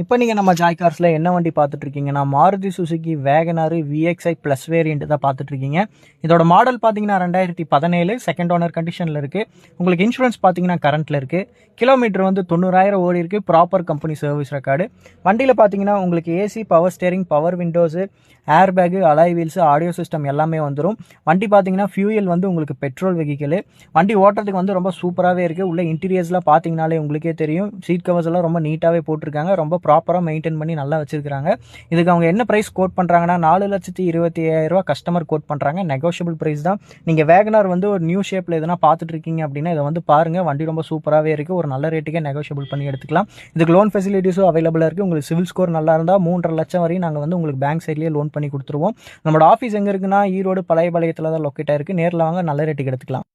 இப்போ நீங்கள் நம்ம ஜாய் கார்ஸில் என்ன வண்டி பார்த்துட்ருக்கீங்கன்னா Maruti Suzuki WagonR VXI plus variant தான் பார்த்துட்ருக்கீங்க. இதோட மாடல் பார்த்தீங்கன்னா 2017 செகண்ட் ஓனர் கண்டிஷனில் இருக்குது. உங்களுக்கு இன்சூரன்ஸ் பார்த்தீங்கன்னா கரண்ட்டில் இருக்குது. கிலோமீட்டர் வந்து 90,000 ஓடி இருக்குது. Proper company service record. வண்டியில் பார்த்தீங்கன்னா உங்களுக்கு AC, power steering, power windows, ஏர் bag, alloy wheels, audio system எல்லாமே வந்துடும். வண்டி பார்த்தீங்கன்னா ஃபியூயல் வந்து உங்களுக்கு பெட்ரோல் வெஹிக்கிள். வண்டி ஓட்டுறதுக்கு வந்து ரொம்ப சூப்பராகவே இருக்குது. உள்ள இன்டீரியர்ஸ்லாம் பார்த்தீங்கனாலே உங்களுக்கே தெரியும். சீட் கவர்ஸ் எல்லாம் ரொம்ப நீட்டாகவே போட்டிருக்காங்க. ரொம்ப ப்ராப்பராக மெயின்டைன் பண்ணி நல்லா வச்சிருக்காங்க. இதுக்கு அவங்க என்ன ப்ரைஸ் கோட் பண்ணுறாங்கன்னா 4,25,000 கஸ்டமர் கோட் பண்ணுறாங்க. நெகோஷியபிள் ப்ரைஸ் தான். நீங்கள் வேகனார் வந்து ஒரு நியூ ஷேப்பில் எதனா பார்த்துட்டு இருக்கீங்க அப்படின்னா இதை வந்து பாருங்கள். வண்டி ரொம்ப சூப்பராகவே இருக்குது. ஒரு நல்ல ரேட்டுக்கே நெகோஷியபிள் பண்ணி எடுத்துக்கலாம். இதுக்கு லோன் ஃபெசிலிட்டிஸும் அவைலபிளாக இருக்குது. உங்களுக்கு சிவில் ஸ்கோர் நல்லா இருந்தால் 3.5 லட்சம் வரையும் நாங்கள் வந்து உங்களுக்கு பேங்க் சைட்லேயே லோன் பண்ணி கொடுத்துருவோம். நம்மளோட ஆஃபீஸ் எங்கே இருக்குன்னா ஈரோடு பழையபாளையத்தில் தான் லொக்கேட் ஆயிருக்கு. நேரில் வாங்க, நல்ல ரேட்டுக்கு எடுத்துக்கலாம்.